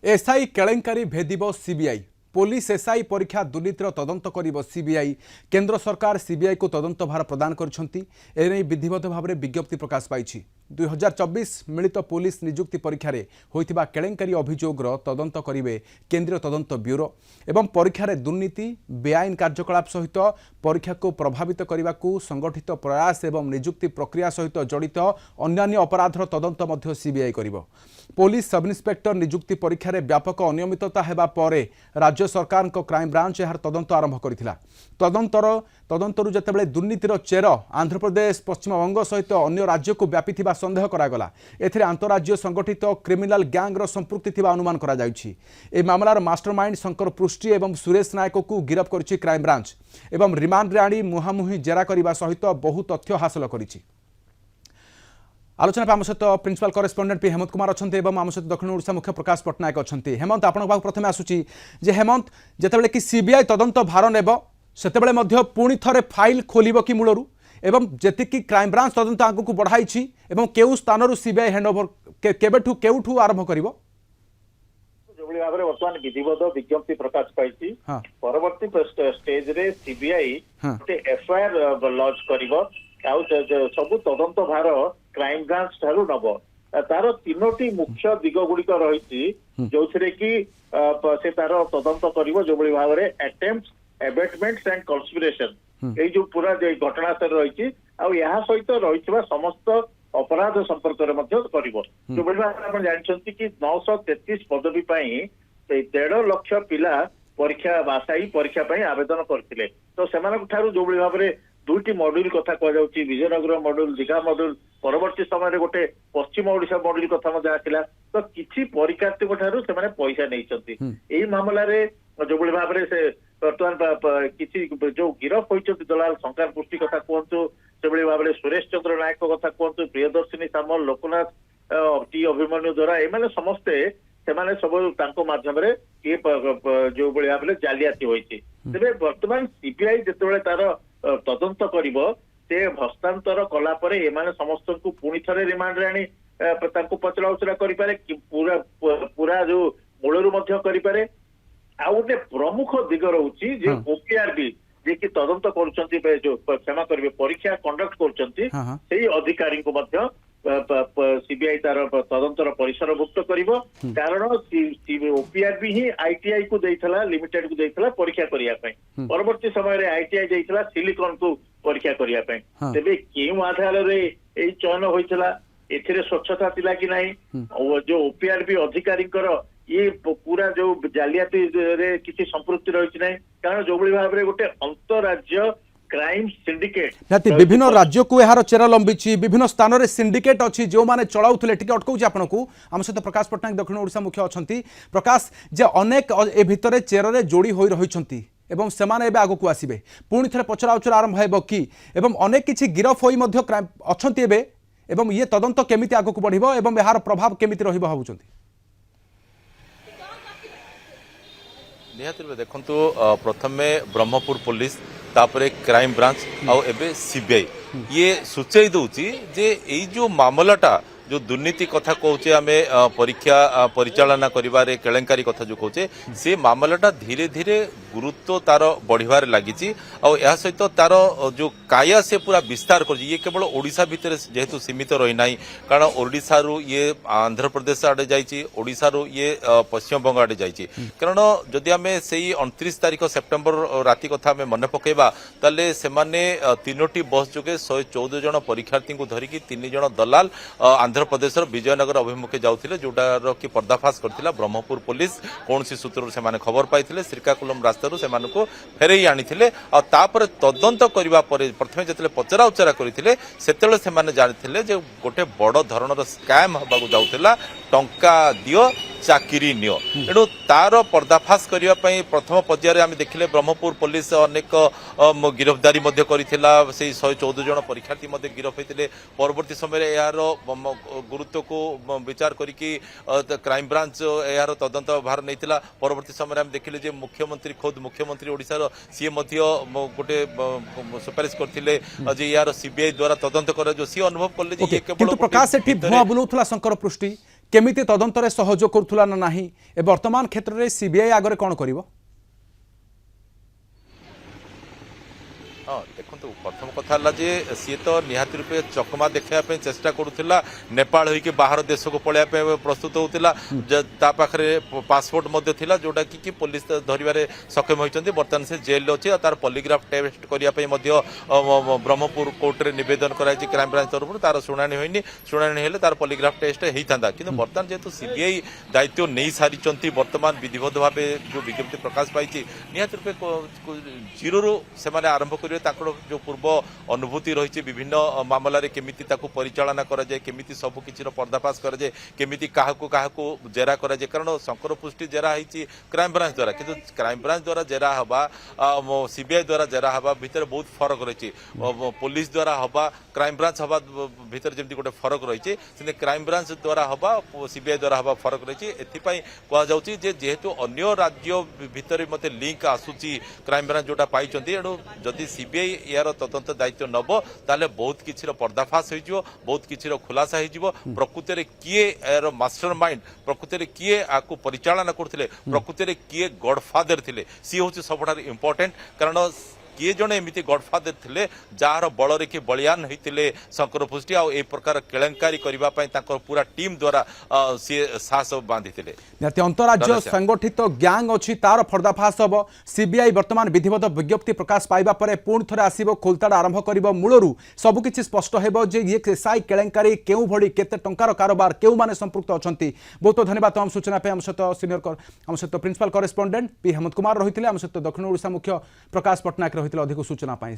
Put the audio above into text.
SI केलेंकारी भेदिब CBI police SI परीक्षा दुर्नीतिर तदंत करिब सीबीआई केंद्र सरकार सीबीआई को तदंत भार प्रदान करछंती विधिवत भाव में विज्ञप्ति प्रकाश पाई 2024 मिलित पुलिस नियुक्ति परीक्षा होइतिबा केलेंकारी अभियोगर तदंत करिवे केंद्रीय तदंत ब्यूरो एवं परीक्षा दुर्नीति बेआईन कार्यकलाप सहित परीक्षा को प्रभावित करने को संगठित प्रयास एवं नियुक्ति प्रक्रिया सहित जड़ित अन्यान्य अपराधर तदंत मध्य सीबीआई करिवो। पुलिस सब इन्स्पेक्टर नियुक्ति परीक्षा व्यापक अनियमितता हेबा परे राज्य सरकार क्राइम ब्रांच यार तदंत आरंभ करथिला। तदंतरु जेतेबेले दुर्नीतिर चेर आंध्र प्रदेश पश्चिमबंग सहित अन्य राज्य को व्यापी संदेह करागला। एथिरे अंतरराज्य संगठित क्रिमिनाल गैंगर संपृक्ति थिबा अनुमान करा जायछि। ए मामलार मास्टरमाइंड शंकर पृष्टि एवं सुरेश नायक को गिरफ करिछि क्राइम ब्रांच एवं रिमांड रे आनी मुहामुही जेरा करिबा सहित बहु तथ्य हासिल करिछि। आलोचना आम सहित principal correspondent P Hemant Kumar अच्छा और आम सहित दक्षिण ओडिशा मुख्य प्रकाश पट्टनायक अच्छा। हेमंत आपण प्रथम आसूची जे हेमंत जेतेबेले कि सीबीआई तदंत भार नेब सेतेबेले मध्य पुणी थरे फाइल खोलिब कि मूलरू एवं जेतिकी क्राइम ब्रांच तदंत आगु बढ़ाई एवं केउ स्थानरू सीबीआई हैंडओवर केबेठू केउठू आरंभ करिवो जो भाव में बर्तमान विधिवत विज्ञप्ति प्रकाश पाई परवर्ती स्टेज रे सीबीआई एफआईआर लॉन्च करिवो सबु तदंत भार क्राइम ब्रांच ठारू नब तार तीनोटी मुख्य दिग गुड़िक रही जो कि से तार तदंत करिवो जो भाव में अटेम्प्ट एबेटमेंट एंड कन्स्पिरेशन ये जो पूरा घटना रही सहित रही समस्त अपराध संपर्क जो भाव जानते कि 933 पदवी 1.5 लाख पिला परीक्षा आशायी परीक्षा आवेदन करते तो से जो भाव में दुईटी मॉड्यूल कथा कहुच्छी विजयनगर मॉड्यूल दीघा मॉड्यूल परवर्ती समय गोटे पश्चिम ओडिशा मॉड्यूल कथा आसला तो किसी परीक्षार्थी से पैसा नहीं मामला जो भाव में से बर्तमान किसी जो गिरफ होती दलाल शंकर पुष्टि कथा कहतु से भाव में सुरेश चंद्र नायक कथा कहतु प्रियदर्शिनी सामल लोकनाथ टी अभिमन्यु द्वारा एम समस्ते से सब माध्यम ये जो भाव में जालियाती होती तेरे बर्तमान सीबीआई जिते तार तदंत करिब से हस्तांतर कला परे एमाने समस्त को पुणी थे रिमांड रे आनी पचरा उचरा करें पूरा पूरा जो मूलरू करें आ गोटे प्रमुख दिग रोचे ओपीआरबी जे कि तदंत कर जो क्षमा करेंगे परीक्षा कंडक्ट कर अधिकारी को सीबीआई तार तदंतर परिसरभुक्त करिवो कारण ओपीआरबी ही आईटीआई को देइथला लिमिटेड को देइथला परीक्षा करिया पई परवर्ती समय रे आईटीआई देइथला सिलिकॉन को परीक्षा करिया पई तेबे केउ आधार रे एई चयन होइथला एथिरे स्वच्छता थिला कि नाही जो ओपीआरबी अधिकारी ये पूरा जो जालियाती रे किसी संपृक्ति रही नहीं कारण जो भाव में गोटे अंतरराज्य क्राइम सिंडिकेट विभिन्न राज्य को यार चेरा लंबी विभिन्न स्थान में सिंडिकेट अच्छी जो मैंने चलाऊले अटकाऊँ आपको आम सहित प्रकाश पट्टनायक दक्षिण ओडिशा मुख्य अच्छा प्रकाश जे अनेक ए भितर चेर जोड़ी हो रही एवं सेमाने एबे आगु को आसीबे पुणी थे पचरा उचरा आरंभ हेबो कि एवं अनेक किछि गिरफ होई मध्य अछंती एबे एवं ये तदंत केमिति आगु को बढ़िबो एवं यार प्रभाव केमिति रहिबो भाबुचंती निहाती देखु प्रथम ब्रह्मपुर पुलिस तापरे क्राइम ब्रांच आउ एबे सीबीआई ये सूचई दउची जे एई जो मामलाटा जो दुर्नीति कथा कहचे आम परीक्षा परिचालना करिबारे केलेंकारी कथा जो कहचे से मामलाटा धीरे धीरे गुरुत्व तार बढ़िबार लागिची और या सहित तार जो काया से पूरा विस्तार कर ये केवल ओडिशा भितर जेहेतु सीमित रही ना कारण ओडिशा रु ये आंध्र प्रदेश आड़े जाइए ओडिशा रु ये पश्चिम बंग आड़े जाइए कारण जदि आम से 29 तारिख सेप्टेम्बर राति कथा आम मन पकेबा ताले सेमाने तीनोटी बस जोगे 114 जन परीक्षार्थी को धरिकी 3 जन दलाल आंध्र प्रदेश विजयनगर अभिमुखे जाउथिले जोटार कि पर्दाफाश करथिला ब्रह्मपुर पुलिस कौन सी सूत्र से खबर पाई श्रीकाकुलम रास्ता से फेरई आनी तदंत करने प्रथम जो पचरा उचरा करते से जानी गोटे बड़ धरणर स्कैम होगा जाऊला टंका दियो चाकरी नियो एणु तार पर्दाफाश करने प्रथम पर्यायर आम देखिले ब्रह्मपुर पुलिस अनेक गिरफ्तारी करथिला से 114 जन परीक्षार्थी गिरफ होते परवर्ती समय यार गुरुत्व को विचार करिकी क्राइम ब्रांच यार तदंत भार नहीं परवर्ती समय आम देखिले मुख्यमंत्री खुद मुख्यमंत्री ओडिशार सी गोटे सुपारिश करते यार सीबीआई द्वारा तदंत कर सी अनुभव कले प्रकाश भुआ बुलाउथला शंकर पृष्टि केमिति तदंतरे सहयोग करुला ना नाही ए वर्तमान क्षेत्र में सीबीआई आगे कौन करिवो? हाँ देखो प्रथम कथा है जे सी तो निहाती रूपे चकमा देखा चेष्टा करूला नेपाल होइके बाहर देश को पलैया प्रस्तुत होता पाखे पासपोर्ट जोटा कि पुलिस धरवे सक्षम होती बर्तमान से जेल अच्छे तार पॉलीग्राफ टेस्ट करने ब्रह्मपुर कोर्ट में नवेदन कराई क्राइम ब्रांच तरफ तार शुणाणी होनी शुणाणी हेले तार पॉलीग्राफ टेस्ट होता कि बर्तमान जेहेतु सीबीआई दायित्व नहीं सारी बर्तमान विधिवत भाव जो विज्ञप्ति प्रकाश पाई निहाती रूपे जीरो से आरंभ करेंगे जो पूर्व अनुभूति रही विभिन्न मामलें केमिति परिचालना कराए केमिति सब किसी पर्दाफाश कराए केमिति क्या जेरा कराए कारण शंकर पुष्टि जेरा होती क्राइम ब्रांच द्वारा किंतु क्राइम ब्रांच द्वारा जेरा हवा सीबीआई द्वारा जेरा हवा भितर बहुत फरक रही पुलिस द्वारा हवा क्राइम ब्रांच हवा भितर जमी गोटे फरक रही क्राइम ब्रांच द्वारा हवा सीबीआई द्वारा हवा फरक रही कहुचे जेहेतु अन्य राज्य भितर मत लिंक आसूची क्राइम ब्रांच जोटा पाई एणु जदि सीबीआई यार तदंत दायित्व नब ताले बहुत किसी पर्दाफाश हो बहुत किसी खुलासा हो प्रकृत में किए यार मास्टर माइंड प्रकृत में किए आपको परिचालना करते प्रकृत में किए गॉडफादर थे सी हूँ सबुठ इम्पोर्टेंट कारण किए जड़े एमती गॉडफादर थे जार बल कि बलियान होते शंकर पुष्टि आ प्रकार केलेंकारी करने पूरा टीम द्वारा सी साहस बांधी अंतरराज्य संगठित गैंग अच्छी तार पर्दाफाश हम सीबीआई वर्तमान विधिवत विज्ञप्ति प्रकाश पाइबा परे पुणी थे आसब खोलताड़ा आरंभ कर मूलरू सबकि स्पष्ट हो ये एसआई केलेंकारी केउ भड़ी केते टंकार कारोबार केउ माने संपृक्त अच्छी बहुत धन्यवाद हम सूचना पे आम सहित सीनियर आम सहित principal correspondent P Hemant Kumar रही आम सहित दक्षिण ओडिशा मुख्य प्रकाश पट्टनायक रही अधिक सूचना पाई।